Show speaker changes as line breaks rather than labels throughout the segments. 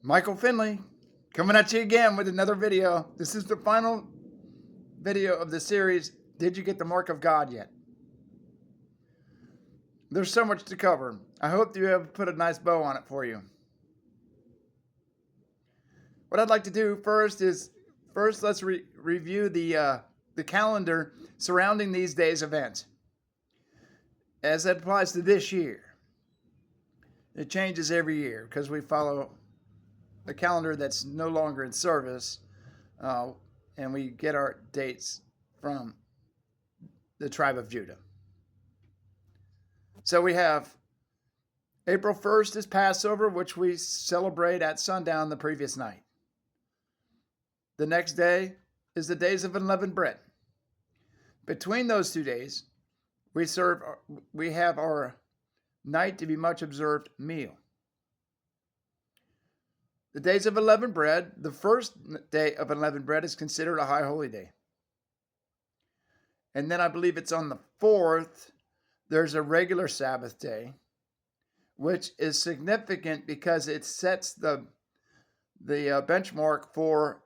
Michael Finley coming at you again with another video. This is the final video of the series, Did You Get the Mark of God Yet? There's so much to cover. I hope you have put a nice bow on it for you. What I'd like to do first let's review the calendar surrounding these days' events as it applies to this year. It changes every year because we follow a calendar that's no longer in service, and we get our dates from the tribe of Judah. So we have April 1st is Passover, which we celebrate at sundown the previous night. The next day is the days of unleavened bread. Between those 2 days, we have our night to be much observed meal. The days of unleavened bread, the first day of unleavened bread is considered a high holy day. And then I believe it's on the 4th, there's a regular Sabbath day, which is significant because it sets the benchmark for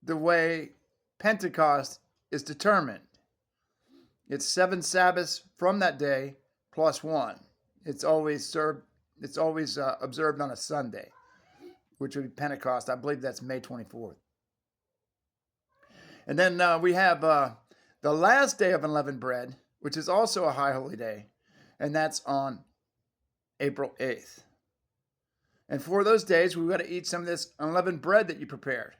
the way Pentecost is determined. It's 7 Sabbaths from that day plus 1. It's always observed on a Sunday, which would be Pentecost. I believe that's May 24th. And then we have the last day of unleavened bread, which is also a high holy day, and that's on April 8th. And for those days, we've got to eat some of this unleavened bread that you prepared.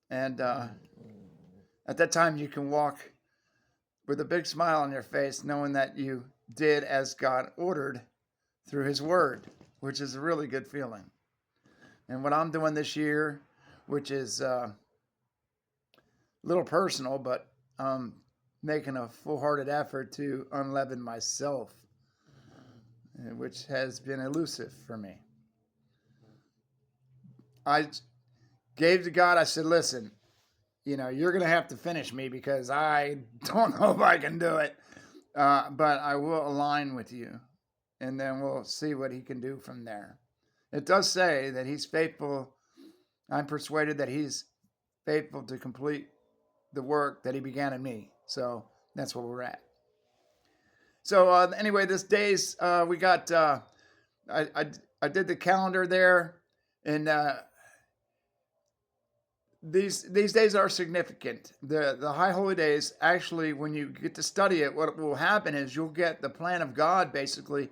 And at that time, you can walk with a big smile on your face, knowing that you did as God ordered through his word, which is a really good feeling. And what I'm doing this year, which is a little personal, but I'm making a full-hearted effort to unleaven myself, which has been elusive for me. I gave to God, I said, listen, you're going to have to finish me because I don't know if I can do it, but I will align with you, and then we'll see what he can do from there. It does say that he's faithful. I'm persuaded that he's faithful to complete the work that he began in me. So that's where we're at. So anyway, this days we got, I did the calendar there, and these days are significant. The high holy days, actually, when you get to study it, what will happen is you'll get the plan of God basically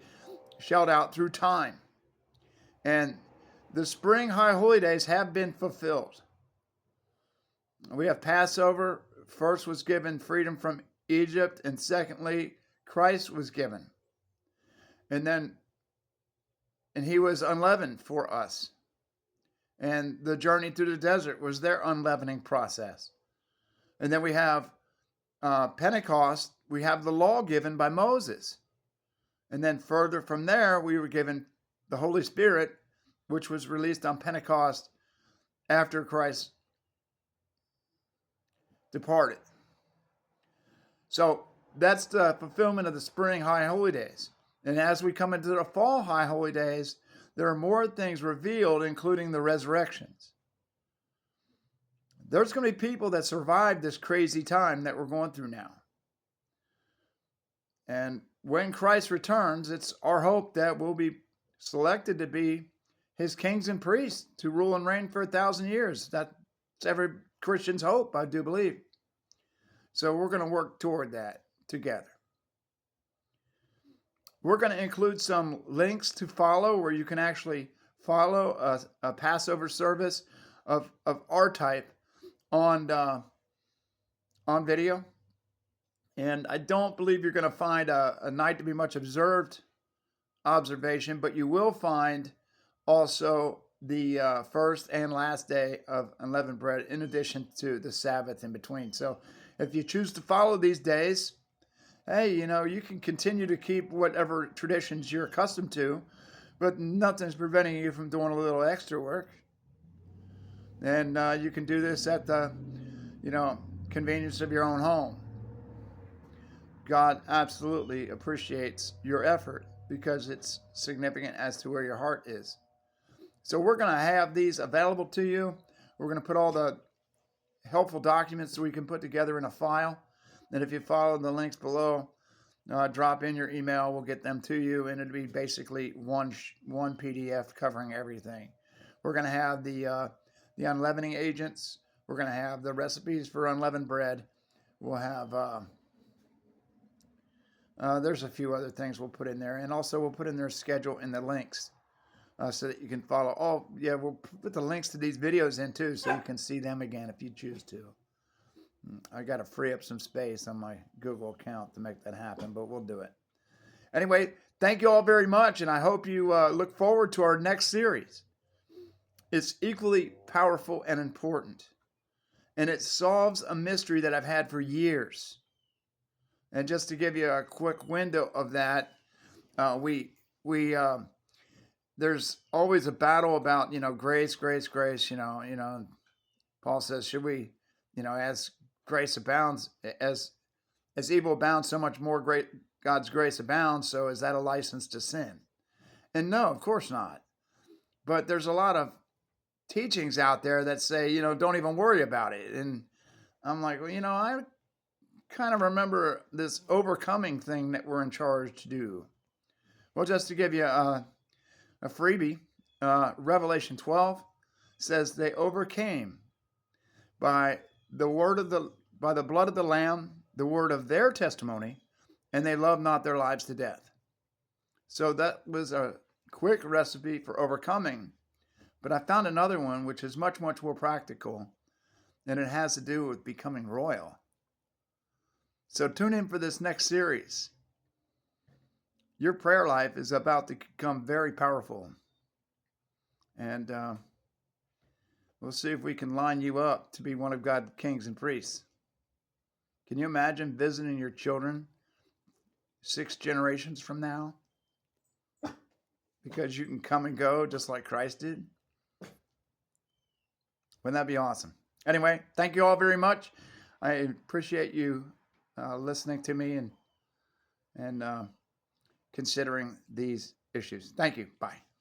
shelled out through time. And the spring high holy days have been fulfilled. We have Passover. First was given freedom from Egypt, and secondly, Christ was given. And he was unleavened for us. And the journey through the desert was their unleavening process. And then we have Pentecost. We have the law given by Moses. And then further from there, we were given the Holy Spirit, which was released on Pentecost after Christ departed. So that's the fulfillment of the spring high holy days. And as we come into the fall high holy days, there are more things revealed, including the resurrections. There's going to be people that survived this crazy time that we're going through now. And when Christ returns, it's our hope that we'll be selected to be his kings and priests to rule and reign for 1,000 years. That's every Christian's hope, I do believe. So we're going to work toward that together. We're going to include some links to follow where you can actually follow a Passover service of our type on video. And I don't believe you're going to find a night to be much observed observation, but you will find also the first and last day of unleavened bread in addition to the Sabbath in between. So if you choose to follow these days, hey, you can continue to keep whatever traditions you're accustomed to, but nothing's preventing you from doing a little extra work. And you can do this at the, convenience of your own home. God absolutely appreciates your effort because it's significant as to where your heart is. So we're going to have these available to you. We're going to put all the helpful documents that we can put together in a file. And if you follow the links below, drop in your email, we'll get them to you, and it'll be basically one PDF covering everything. We're going to have the unleavening agents. We're going to have the recipes for unleavened bread. We'll have, there's a few other things we'll put in there. And also we'll put in their schedule in the links so that you can follow. We'll put the links to these videos in too so you can see them again if you choose to. I got to free up some space on my Google account to make that happen, but we'll do it. Anyway, thank you all very much, and I hope you look forward to our next series. It's equally powerful and important, and it solves a mystery that I've had for years. And just to give you a quick window of that, there's always a battle about, grace, grace, grace. Paul says, should we, as grace abounds, as evil abounds, so much more God's grace abounds. So is that a license to sin? And no, of course not. But there's a lot of teachings out there that say, don't even worry about it. And I'm like, well, I kind of remember this overcoming thing that we're in charge to do. Well, just to give you a freebie, Revelation 12 says they overcame by the blood of the Lamb, the word of their testimony, and they loved not their lives to death. So that was a quick recipe for overcoming. But I found another one which is much, much more practical, and it has to do with becoming royal. So tune in for this next series. Your prayer life is about to become very powerful. And we'll see if we can line you up to be one of God's kings and priests. Can you imagine visiting your children 6 generations from now? Because you can come and go just like Christ did. Wouldn't that be awesome? Anyway, thank you all very much. I appreciate you listening to me and considering these issues. Thank you. Bye.